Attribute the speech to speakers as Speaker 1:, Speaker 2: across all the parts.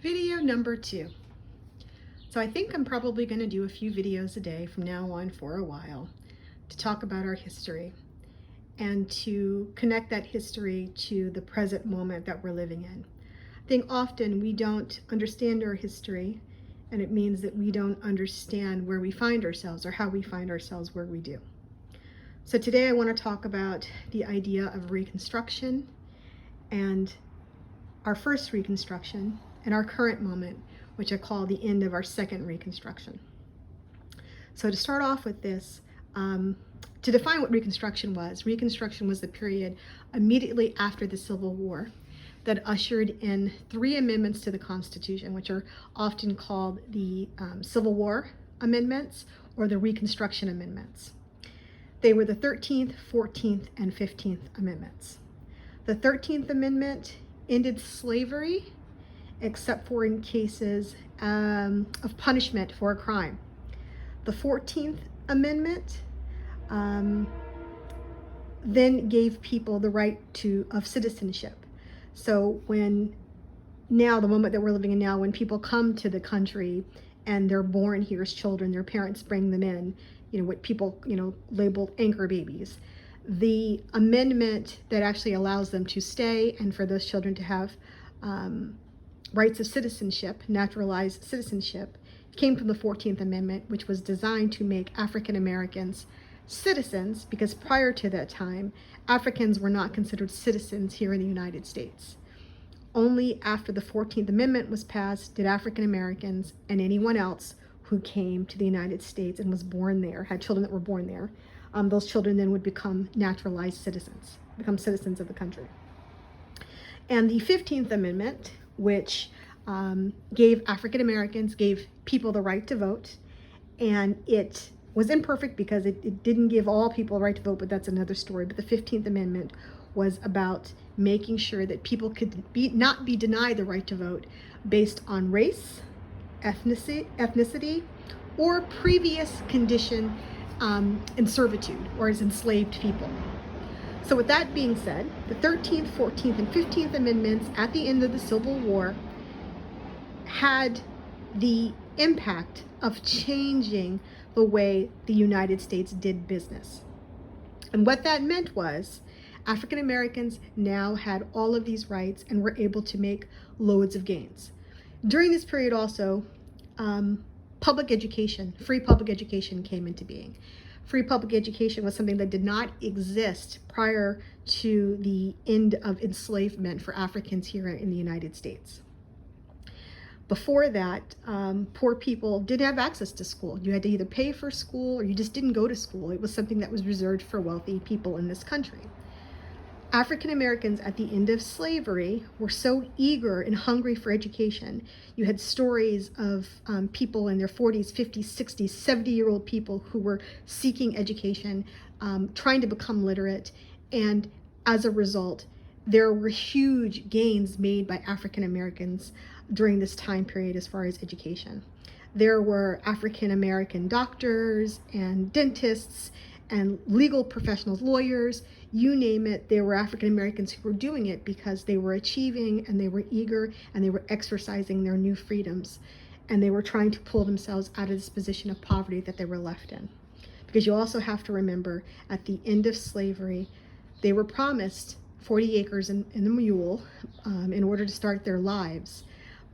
Speaker 1: Video number 2. So I think I'm probably going to do a few videos a day from now on for a while to talk about our history and to connect that history to the present moment that we're living in. I think often we don't understand our history, and it means that we don't understand where we find ourselves or how we find ourselves where we do. So today I want to talk about the idea of Reconstruction and our first Reconstruction and our current moment, which I call the end of our second Reconstruction. So to start off with this, to define what Reconstruction was the period immediately after the Civil War that ushered in 3 amendments to the Constitution, which are often called the Civil War Amendments or the Reconstruction Amendments. They were the 13th, 14th, and 15th Amendments. The 13th Amendment ended slavery except for in cases of punishment for a crime. The 14th Amendment then gave people the right of citizenship. So the moment that we're living in now, when people come to the country and they're born here as children, their parents bring them in, what people, labeled anchor babies. The amendment that actually allows them to stay and for those children to have rights of citizenship, naturalized citizenship, came from the 14th Amendment, which was designed to make African Americans citizens, because prior to that time, Africans were not considered citizens here in the United States. Only after the 14th Amendment was passed did African Americans and anyone else who came to the United States and was born there, had children that were born there, those children then would become naturalized citizens, become citizens of the country. And the 15th Amendment, which gave African Americans, gave people the right to vote, and it was imperfect because it didn't give all people the right to vote, but that's another story. But the 15th Amendment was about making sure that people could not be denied the right to vote based on race, ethnicity, or previous condition in servitude or as enslaved people. So with that being said, the 13th, 14th, and 15th Amendments at the end of the Civil War had the impact of changing the way the United States did business. And what that meant was African Americans now had all of these rights and were able to make loads of gains. During this period also, public education, free public education came into being. Free public education was something that did not exist prior to the end of enslavement for Africans here in the United States. Before that, poor people didn't have access to school. You had to either pay for school or you just didn't go to school. It was something that was reserved for wealthy people in this country. African Americans at the end of slavery were so eager and hungry for education. You had stories of people in their 40s, 50s, 60s, 70-year-old people who were seeking education, trying to become literate, and as a result, there were huge gains made by African Americans during this time period as far as education. There were African American doctors and dentists and legal professionals, lawyers, you name it. There were African Americans who were doing it because they were achieving and they were eager and they were exercising their new freedoms, and they were trying to pull themselves out of this position of poverty that they were left in. Because you also have to remember, at the end of slavery, they were promised 40 acres and a mule in order to start their lives,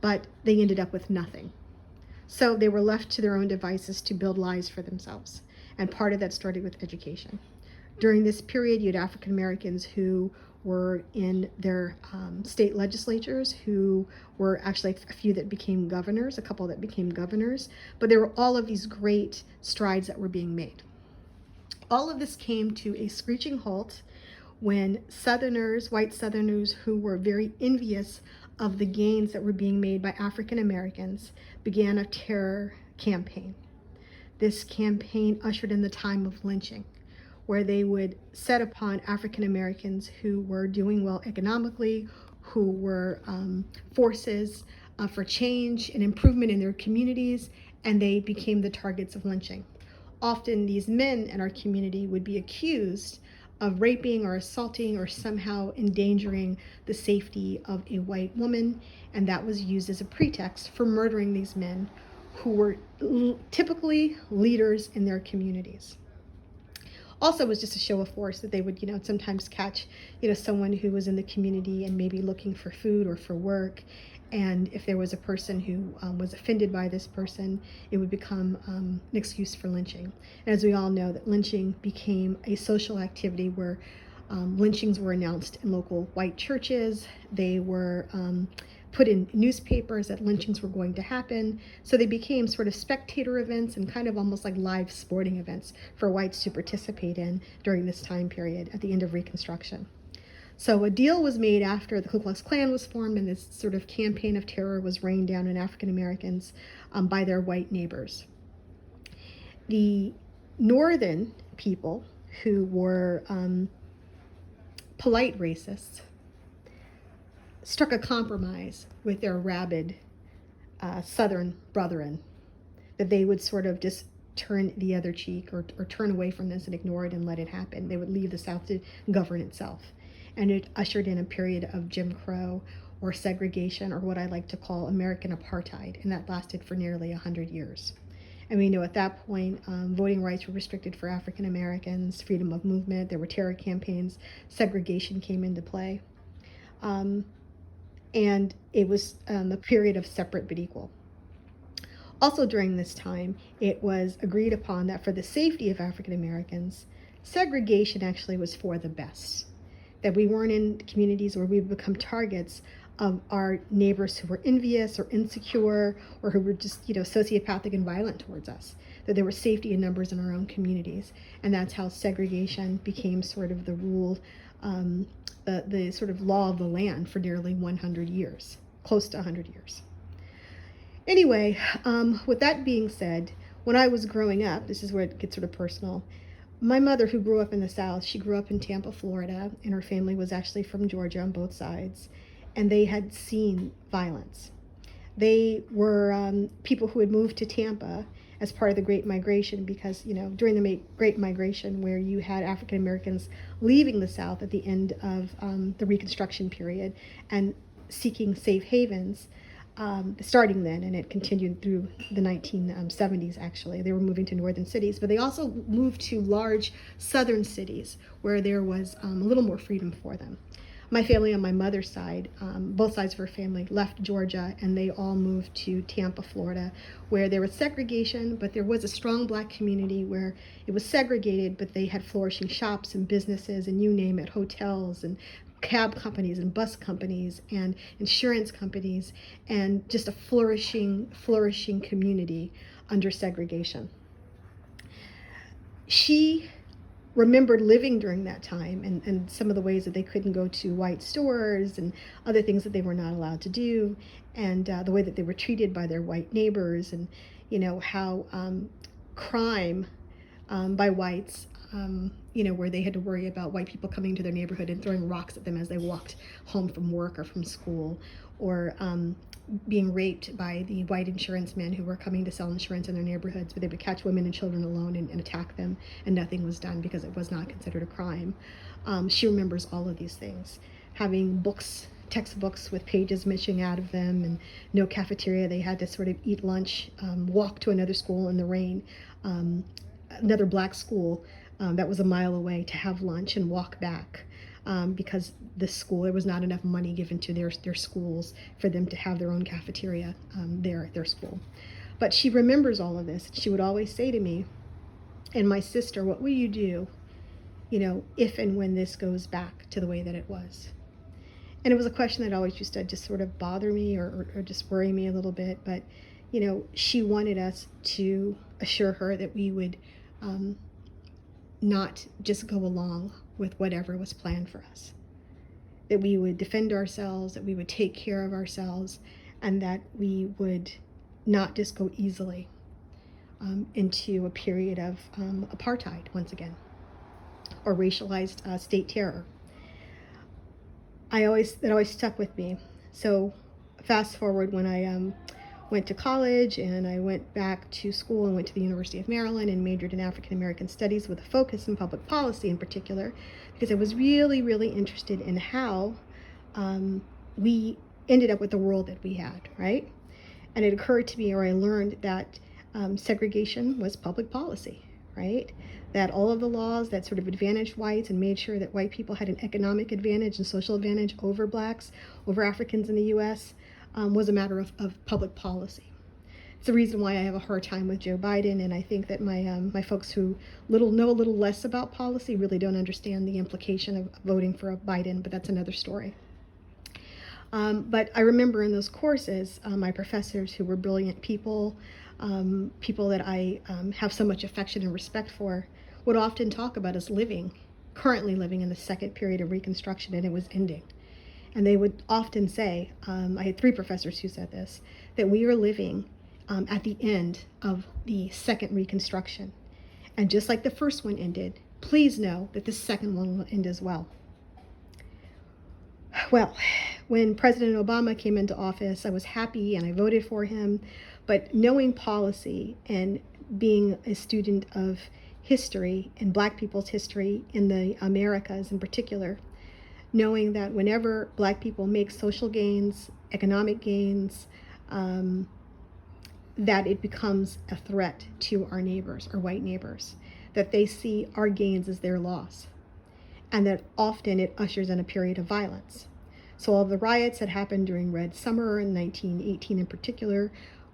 Speaker 1: but they ended up with nothing. So they were left to their own devices to build lives for themselves. And part of that started with education. During this period, you had African Americans who were in their state legislatures, who were actually a few that became governors, a couple that became governors, but there were all of these great strides that were being made. All of this came to a screeching halt when Southerners, white Southerners who were very envious of the gains that were being made by African Americans, began a terror campaign. This campaign ushered in the time of lynching, where they would set upon African Americans who were doing well economically, who were forces for change and improvement in their communities, and they became the targets of lynching. Often these men in our community would be accused of raping or assaulting or somehow endangering the safety of a white woman, and that was used as a pretext for murdering these men who were typically leaders in their communities. Also, it was just a show of force that they would, sometimes catch, someone who was in the community and maybe looking for food or for work. And if there was a person who was offended by this person, it would become an excuse for lynching. And as we all know, that lynching became a social activity where lynchings were announced in local white churches. They were put in newspapers that lynchings were going to happen. So they became sort of spectator events and kind of almost like live sporting events for whites to participate in during this time period at the end of Reconstruction. So a deal was made after the Ku Klux Klan was formed and this sort of campaign of terror was rained down on African Americans by their white neighbors. The northern people, who were polite racists, struck a compromise with their rabid southern brethren, that they would sort of just turn the other cheek or turn away from this and ignore it and let it happen. They would leave the South to govern itself. And it ushered in a period of Jim Crow or segregation, or what I like to call American apartheid, and that lasted for nearly 100 years. And we know at that point, voting rights were restricted for African Americans, freedom of movement, there were terror campaigns, segregation came into play. And it was a period of separate but equal. Also during this time, it was agreed upon that for the safety of African Americans, segregation actually was for the best. That we weren't in communities where we would become targets of our neighbors who were envious or insecure or who were just, sociopathic and violent towards us. That there was safety in numbers in our own communities. And that's how segregation became sort of the rule, the sort of law of the land for nearly 100 years, close to 100 years. Anyway, with that being said, when I was growing up, this is where it gets sort of personal. My mother, who grew up in the South, she grew up in Tampa, Florida, and her family was actually from Georgia on both sides, and they had seen violence. They were people who had moved to Tampa as part of the Great Migration because, during the Great Migration, where you had African Americans leaving the South at the end of the Reconstruction period and seeking safe havens, starting then, and it continued through the 1970s, actually. They were moving to northern cities, but they also moved to large southern cities where there was a little more freedom for them. My family on my mother's side, both sides of her family, left Georgia, and they all moved to Tampa, Florida, where there was segregation, but there was a strong black community where it was segregated, but they had flourishing shops and businesses and you name it, hotels and cab companies and bus companies and insurance companies, and just a flourishing community under segregation. She remembered living during that time and some of the ways that they couldn't go to white stores and other things that they were not allowed to do, and the way that they were treated by their white neighbors, and how crime by whites, where they had to worry about white people coming to their neighborhood and throwing rocks at them as they walked home from work or from school, or being raped by the white insurance men who were coming to sell insurance in their neighborhoods, but they would catch women and children alone and attack them, and nothing was done because it was not considered a crime. She remembers all of these things, having textbooks with pages missing out of them, and no cafeteria. They had to sort of eat lunch, walk to another school in the rain, another black school that was a mile away, to have lunch and walk back. Because there was not enough money given to their schools for them to have their own cafeteria there at their school. But she remembers all of this. She would always say to me and my sister, what will you do, if and when this goes back to the way that it was? And it was a question that always used to just sort of bother me or just worry me a little bit. But, she wanted us to assure her that we would not just go along with whatever was planned for us, that we would defend ourselves, that we would take care of ourselves, and that we would not just go easily into a period of apartheid once again, or racialized state terror. That always stuck with me. So fast forward, when I went to college, and I went back to school and went to the University of Maryland and majored in African American Studies with a focus in public policy in particular, because I was really, really interested in how we ended up with the world that we had, right? And it occurred to me, or I learned that segregation was public policy, right? That all of the laws that sort of advantaged whites and made sure that white people had an economic advantage and social advantage over blacks, over Africans in the US, was a matter of public policy. It's the reason why I have a hard time with Joe Biden, and I think that my folks who know a little less about policy really don't understand the implication of voting for a Biden, but that's another story. But I remember in those courses, my professors who were brilliant people, people that I have so much affection and respect for, would often talk about us currently living in the second period of Reconstruction, and it was ending. And they would often say, I had 3 professors who said this, that we are living at the end of the second Reconstruction. And just like the first one ended, please know that the second one will end as well. Well, when President Obama came into office, I was happy and I voted for him. But knowing policy and being a student of history and Black people's history in the Americas in particular, knowing that whenever Black people make social gains, economic gains, that it becomes a threat to our neighbors, our white neighbors, that they see our gains as their loss, and that often it ushers in a period of violence. So all of the riots that happened during Red Summer in 1918 in particular,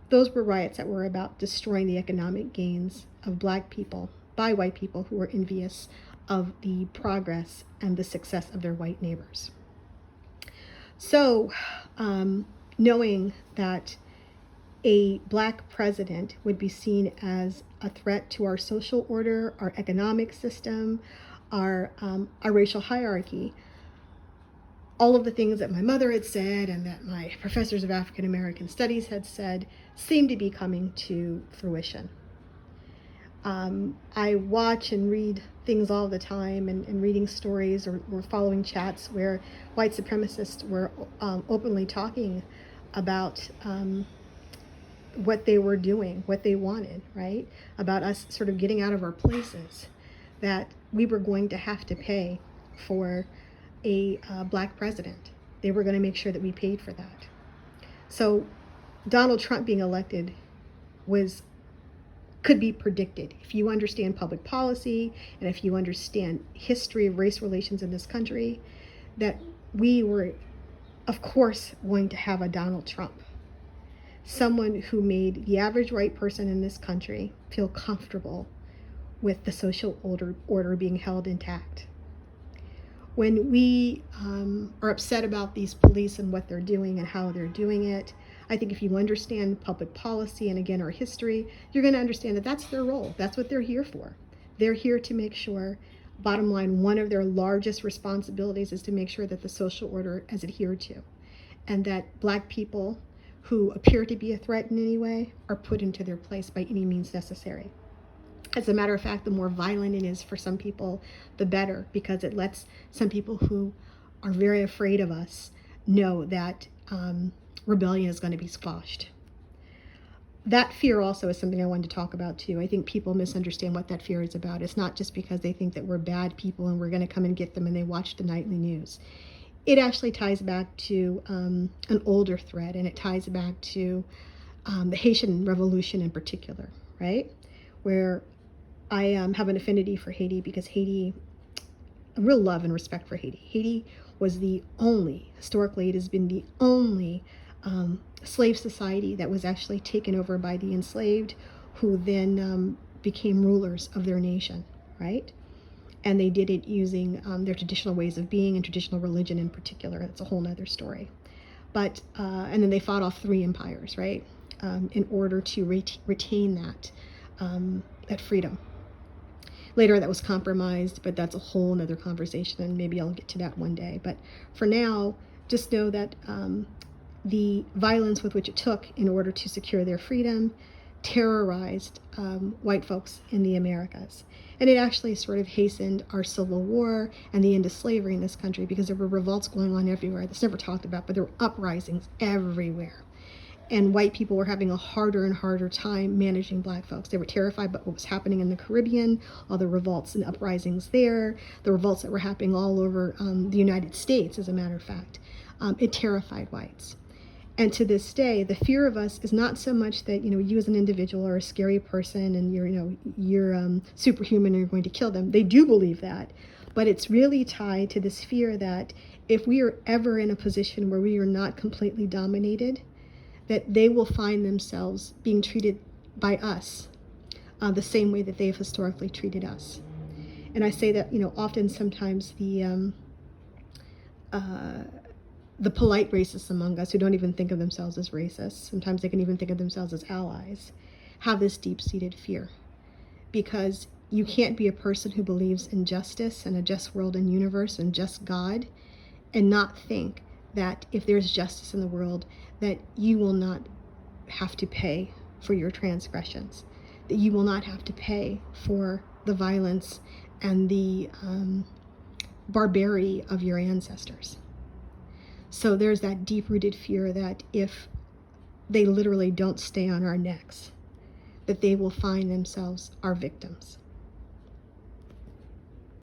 Speaker 1: those were riots that were about destroying the economic gains of Black people by white people who were envious of the progress and the success of their white neighbors. So knowing that a Black president would be seen as a threat to our social order, our economic system, our racial hierarchy, all of the things that my mother had said and that my professors of African American Studies had said seemed to be coming to fruition. I watch and read things all the time, and reading stories or following chats where white supremacists were openly talking about what they were doing, what they wanted, right? About us sort of getting out of our places, that we were going to have to pay for a Black president. They were going to make sure that we paid for that. So Donald Trump being elected could be predicted. If you understand public policy and if you understand history of race relations in this country, that we were, of course, going to have a Donald Trump. Someone who made the average white person in this country feel comfortable with the social order being held intact. When we are upset about these police and what they're doing and how they're doing it, I think if you understand public policy and, again, our history, you're going to understand that that's their role. That's what they're here for. They're here to make sure, bottom line, one of their largest responsibilities is to make sure that the social order is adhered to, and that Black people who appear to be a threat in any way are put into their place by any means necessary. As a matter of fact, the more violent it is for some people, the better, because it lets some people who are very afraid of us know that rebellion is going to be squashed. That fear also is something I wanted to talk about too. I think people misunderstand what that fear is about. It's not just because they think that we're bad people and we're going to come and get them and they watch the nightly news. It actually ties back to an older thread, and it ties back to the Haitian Revolution in particular, right? Where I have an affinity for Haiti because Haiti, a real love and respect for Haiti. Haiti was historically, it has been the only slave society that was actually taken over by the enslaved, who then became rulers of their nation, right? And they did it using their traditional ways of being and traditional religion in particular. That's a whole nother story. But, and then they fought off 3 empires, right? In order to retain that freedom. Later that was compromised, but that's a whole nother conversation, and maybe I'll get to that one day. But for now, just know that the violence with which it took in order to secure their freedom terrorized white folks in the Americas. And it actually sort of hastened our Civil War and the end of slavery in this country, because there were revolts going on everywhere. That's never talked about, but there were uprisings everywhere. And white people were having a harder and harder time managing black folks. They were terrified about what was happening in the Caribbean, all the revolts and uprisings there, the revolts that were happening all over the United States, as a matter of fact. It terrified whites. And to this day, the fear of us is not so much that, you as an individual are a scary person and you're superhuman and you're going to kill them. They do believe that. But it's really tied to this fear that if we are ever in a position where we are not completely dominated, that they will find themselves being treated by us the same way that they have historically treated us. And I say that, often sometimes the polite racists among us, who don't even think of themselves as racists, sometimes they can even think of themselves as allies, have this deep-seated fear. Because you can't be a person who believes in justice and a just world and universe and just God and not think that if there's justice in the world, that you will not have to pay for your transgressions, that you will not have to pay for the violence and the barbarity of your ancestors. So there's that deep-rooted fear that if they literally don't stay on our necks, that they will find themselves our victims.